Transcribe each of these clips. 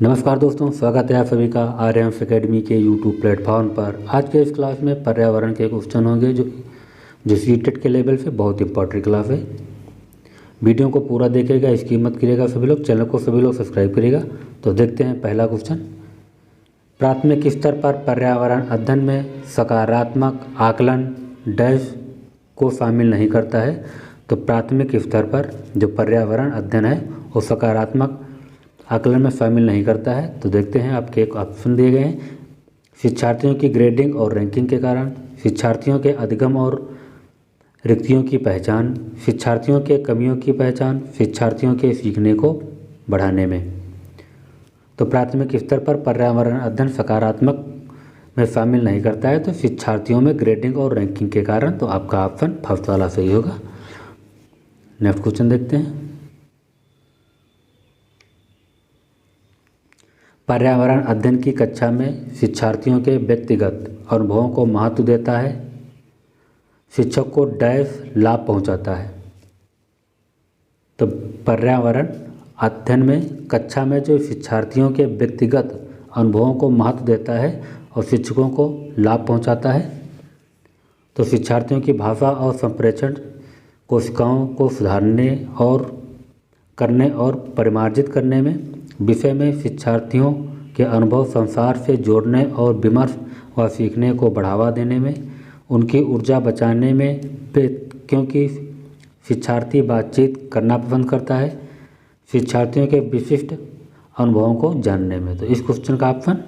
नमस्कार दोस्तों, स्वागत है आप सभी का आर्यम्स एकेडमी के यूट्यूब प्लेटफॉर्म पर। आज के इस क्लास में पर्यावरण के क्वेश्चन होंगे जो सीटेट के लेवल से बहुत इंपॉर्टेंट क्लास है। वीडियो को पूरा देखिएगा, स्किप मत करिएगा सभी लोग। चैनल को सभी लोग सब्सक्राइब करिएगा। तो देखते हैं पहला क्वेश्चन। प्राथमिक स्तर पर पर्यावरण अध्ययन में सकारात्मक आकलन डैश को शामिल नहीं करता है। तो प्राथमिक स्तर पर जो पर्यावरण अध्ययन है वो सकारात्मक आकलन में शामिल नहीं करता है। तो देखते हैं, आपके एक ऑप्शन दिए गए हैं। शिक्षार्थियों की ग्रेडिंग और रैंकिंग के कारण, शिक्षार्थियों के अधिगम और रिक्तियों की पहचान, शिक्षार्थियों के कमियों की पहचान, शिक्षार्थियों के सीखने को बढ़ाने में। तो प्राथमिक स्तर पर पर्यावरण अध्ययन सकारात्मक में शामिल नहीं करता है। तो शिक्षार्थियों में ग्रेडिंग और रैंकिंग के कारण। तो आपका ऑप्शन फर्स्ट वाला सही होगा। नेक्स्ट क्वेश्चन देखते हैं। पर्यावरण अध्ययन की कक्षा में शिक्षार्थियों के व्यक्तिगत अनुभवों को महत्व देता है, शिक्षक को डैश लाभ पहुंचाता है। तो पर्यावरण अध्ययन में कक्षा में जो शिक्षार्थियों के व्यक्तिगत अनुभवों को महत्व देता है और शिक्षकों को लाभ पहुंचाता है। तो शिक्षार्थियों की भाषा और संप्रेषण कोशिकाओं को सुधारने और करने और परिमार्जित करने में, विषय में शिक्षार्थियों के अनुभव संसार से जोड़ने और विमर्श व सीखने को बढ़ावा देने में, उनकी ऊर्जा बचाने में, क्योंकि शिक्षार्थी बातचीत करना पसंद करता है, शिक्षार्थियों के विशिष्ट अनुभवों को जानने में। तो इस क्वेश्चन का ऑप्शन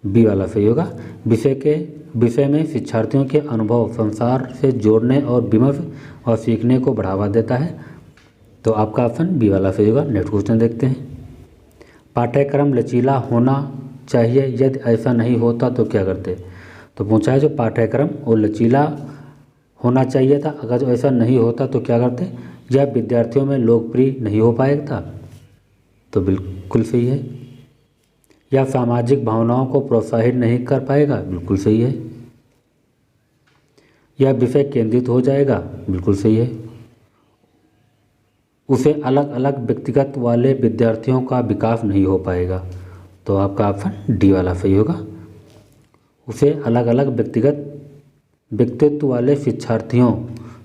बी वाला सही होगा। विषय में शिक्षार्थियों के अनुभव संसार से जोड़ने और विमर्श और सीखने को बढ़ावा देता है। तो आपका ऑप्शन बी वाला सही होगा। नेक्स्ट क्वेश्चन देखते हैं। पाठ्यक्रम लचीला होना चाहिए, यदि ऐसा नहीं होता तो क्या करते। तो पूछा है जो पाठ्यक्रम वो लचीला होना चाहिए था, अगर जो ऐसा नहीं होता तो क्या करते। यह विद्यार्थियों में लोकप्रिय नहीं हो पाएगा। तो बिल्कुल सही है। या सामाजिक भावनाओं को प्रोत्साहित नहीं कर पाएगा। बिल्कुल सही है। यह विषय केंद्रित हो जाएगा। बिल्कुल सही है। उसे अलग अलग व्यक्तिगत वाले विद्यार्थियों का विकास नहीं हो पाएगा। तो आपका ऑप्शन डी वाला सही होगा। उसे अलग अलग व्यक्तित्व वाले शिक्षार्थियों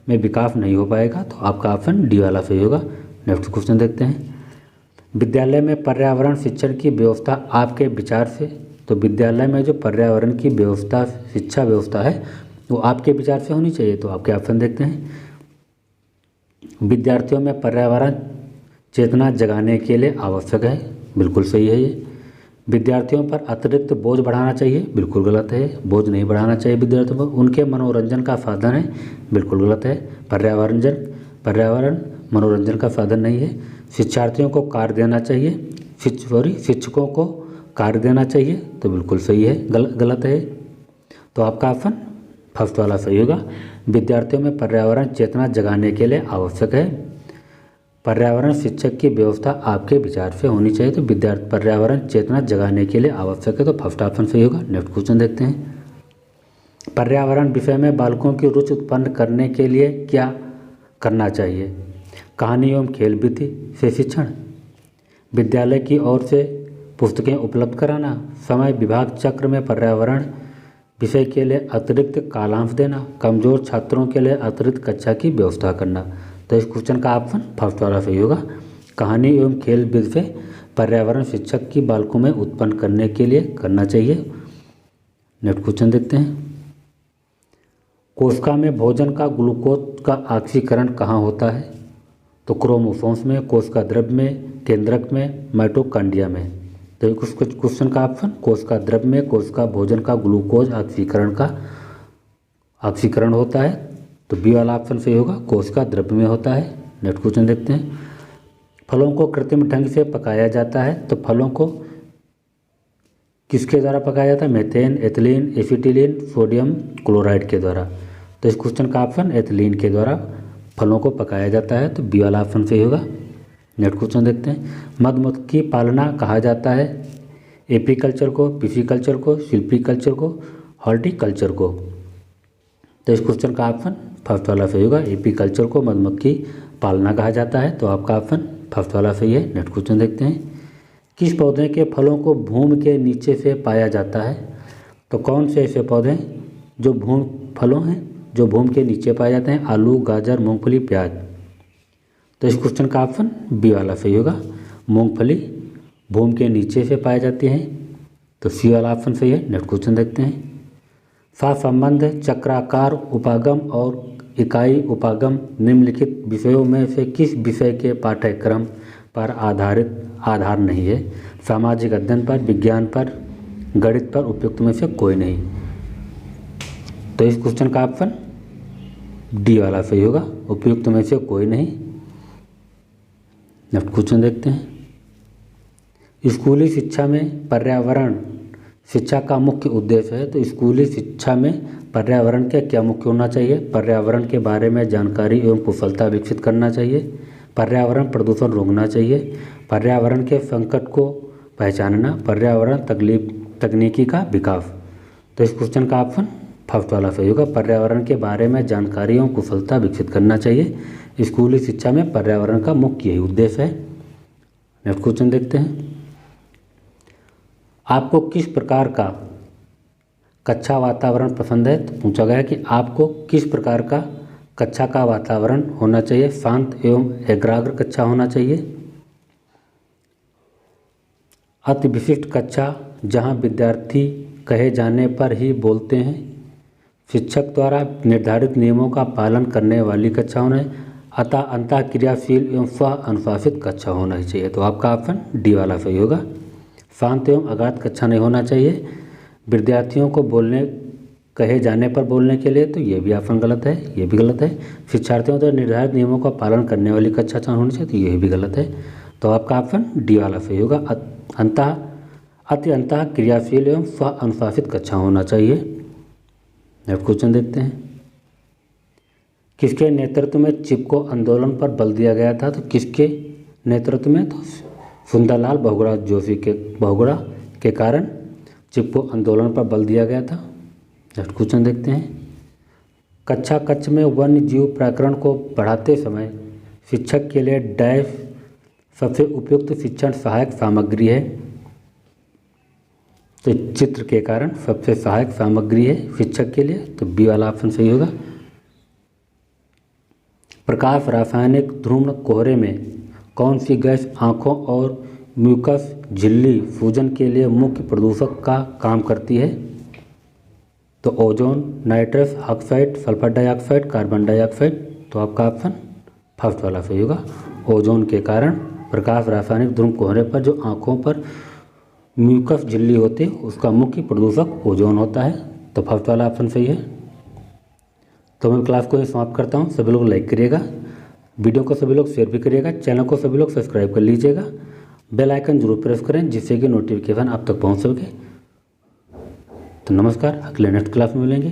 में विकास नहीं हो पाएगा। तो आपका ऑप्शन डी वाला सही होगा। नेक्स्ट क्वेश्चन देखते हैं। विद्यालय में पर्यावरण शिक्षण की व्यवस्था आपके विचार से। तो विद्यालय में जो पर्यावरण की व्यवस्था, शिक्षा व्यवस्था है वो आपके विचार से होनी चाहिए। तो आपके ऑप्शन देखते हैं। विद्यार्थियों में पर्यावरण चेतना जगाने के लिए आवश्यक है। बिल्कुल सही है ये। विद्यार्थियों पर अतिरिक्त बोझ बढ़ाना चाहिए। बिल्कुल गलत है। बोझ नहीं बढ़ाना चाहिए विद्यार्थियों पर। उनके मनोरंजन का साधन है। बिल्कुल गलत है। पर्यावरण मनोरंजन का साधन नहीं है। शिक्षार्थियों को कार्य देना चाहिए। शिक्षकों को कार्य देना चाहिए। तो बिल्कुल सही है। गलत है। तो आपका ऑप्शन फर्स्ट वाला सही होगा। विद्यार्थियों में पर्यावरण चेतना जगाने के लिए आवश्यक है। पर्यावरण शिक्षक की व्यवस्था आपके विचार से होनी चाहिए। तो पर्यावरण चेतना जगाने के लिए आवश्यक है। तो फर्स्ट ऑप्शन सही होगा। नेक्स्ट क्वेश्चन देखते हैं। पर्यावरण विषय में बालकों की रुचि उत्पन्न करने के लिए क्या करना चाहिए। कहानी एवं खेल विधि से शिक्षण, विद्यालय की ओर से पुस्तकें उपलब्ध कराना, समय विभाग चक्र में पर्यावरण विषय के लिए अतिरिक्त कालांश देना, कमजोर छात्रों के लिए अतिरिक्त कक्षा की व्यवस्था करना। तो इस क्वेश्चन का ऑप्शन फर्स्ट वाला सही होगा। कहानी एवं खेल विधि से पर्यावरण शिक्षक की बालकों में उत्पन्न करने के लिए करना चाहिए। नेक्स्ट क्वेश्चन देखते हैं। कोशिका में भोजन का ग्लूकोज का ऑक्सीकरण कहाँ होता है। तो क्रोमोसोम्स में, कोशिका द्रव्य में, केंद्रक में, माइटोकॉन्ड्रिया में। तो कुछ क्वेश्चन का ऑप्शन कोशिका द्रव्य में, कोशिका भोजन का ग्लूकोज ऑक्सीकरण होता है। तो बी वाला ऑप्शन सही होगा। कोशिका द्रव्य में होता है। नेक्स्ट क्वेश्चन देखते हैं। फलों को कृत्रिम ढंग से पकाया जाता है। तो फलों को किसके द्वारा पकाया जाता है। Methane, ethylene, acetylene, sodium chloride के द्वारा। तो इस क्वेश्चन का ऑप्शन एथिलीन के द्वारा फलों को पकाया जाता है। तो बी वाला ऑप्शन सही होगा। नेक्स्ट क्वेश्चन देखते हैं। मधुमक्खी पालना कहा जाता है। एपीकल्चर को, पिसीकल्चर को, सिल्पीकल्चर को, हॉर्टिकल्चर को। तो इस क्वेश्चन का ऑप्शन फर्स्ट वाला सही होगा। एपीकल्चर को मधुमक्खी पालना कहा जाता है। तो आपका ऑप्शन फर्स्ट वाला सही है। नेक्स्ट क्वेश्चन देखते हैं। किस पौधे के फलों को भूमि के नीचे से पाया जाता है? तो कौन से ऐसे पौधे जो फलों हैं जो भूमि के नीचे पाए जाते हैं? आलू, गाजर, मूंगफली, प्याज। तो इस क्वेश्चन का ऑप्शन बी वाला सही होगा। मूंगफली भूमि के नीचे से पाई जाती हैं, तो सी वाला ऑप्शन सही है। नेक्स्ट क्वेश्चन देखते हैं। सहसंबंध चक्राकार उपागम और इकाई उपागम निम्नलिखित विषयों में से किस विषय के पाठ्यक्रम पर आधार नहीं है? सामाजिक अध्ययन पर, विज्ञान पर, गणित पर, उपयुक्त में से कोई नहीं। तो इस क्वेश्चन का ऑप्शन डी वाला सही होगा, उपयुक्त में से कोई नहीं। नेक्स्ट क्वेश्चन देखते हैं। स्कूली शिक्षा में पर्यावरण शिक्षा का मुख्य उद्देश्य है, तो स्कूली शिक्षा में पर्यावरण का क्या मुख्य होना चाहिए? पर्यावरण के बारे में जानकारी एवं कुशलता विकसित करना चाहिए, पर्यावरण प्रदूषण रोकना चाहिए, पर्यावरण के संकट को पहचानना, पर्यावरण तकनीकी का विकास। तो इस क्वेश्चन का ऑप्शन फर्स्ट वाला सही होगा। पर्यावरण के बारे में जानकारी एवं कुशलता विकसित करना चाहिए। स्कूली शिक्षा में पर्यावरण का मुख्य यही उद्देश्य है। नेक्स्ट क्वेश्चन देखते हैं। आपको किस प्रकार का कक्षा वातावरण पसंद है? तो पूछा गया कि आपको किस प्रकार का कक्षा का वातावरण होना चाहिए? शांत एवं एकाग्र कक्षा होना चाहिए, अति विशिष्ट कक्षा जहां विद्यार्थी कहे जाने पर ही बोलते हैं, शिक्षक द्वारा निर्धारित नियमों का पालन करने वाली कक्षा होना है, अतः अंतः क्रियाशील एवं स्व अनुशासित कक्षा होना ही चाहिए। तो आपका ऑप्शन डी वाला सही होगा। शांत एवं अगाध कक्षा नहीं होना चाहिए, विद्यार्थियों को बोलने कहे जाने पर बोलने के लिए, तो ये भी ऑप्शन गलत है, ये भी गलत है। शिक्षार्थियों द्वारा निर्धारित नियमों का पालन करने वाली कक्षा होनी चाहिए, तो ये भी गलत है। तो आपका ऑप्शन डी वाला सही होगा। अंतः क्रियाशील एवं स्व अनुशासित कक्षा होना चाहिए। नेक्स्ट क्वेश्चन देखते हैं। किसके नेतृत्व में चिपको आंदोलन पर बल दिया गया था? तो किसके नेतृत्व में? तो सुंदरलाल बहुगुणा के कारण चिपको आंदोलन पर बल दिया गया था। नेक्स्ट क्वेश्चन देखते हैं। कक्षा कक्ष में वन्य जीव प्रकरण को पढ़ाते समय शिक्षक के लिए डैश सबसे उपयुक्त शिक्षण सहायक सामग्री है? तो चित्र के कारण सबसे सहायक सामग्री है शिक्षक के लिए, तो बी वाला ऑप्शन सही होगा। प्रकाश रासायनिक ध्रुव कोहरे में कौन सी गैस आँखों और म्यूकस झिल्ली सूजन के लिए मुख्य प्रदूषक का काम करती है? तो ozone, nitrous oxide, sulphur dioxide, carbon dioxide. तो आपका ऑप्शन फर्स्ट वाला सही होगा। ओजोन के कारण प्रकाश रासायनिक ध्रुव कोहरे पर जो आँखों पर म्यूकस झिल्ली होती है उसका मुख्य प्रदूषक ओजोन होता है, तो फर्स्ट वाला ऑप्शन सही है। तो मैं क्लास को समाप्त करता हूँ। सभी लोग लाइक करिएगा, वीडियो को सभी लोग शेयर भी करिएगा, चैनल को सभी लोग सब्सक्राइब कर लीजिएगा, बेल आइकन जरूर प्रेस करें जिससे कि नोटिफिकेशन आप तक पहुँच सके। तो नमस्कार, अगले नेक्स्ट क्लास में मिलेंगे।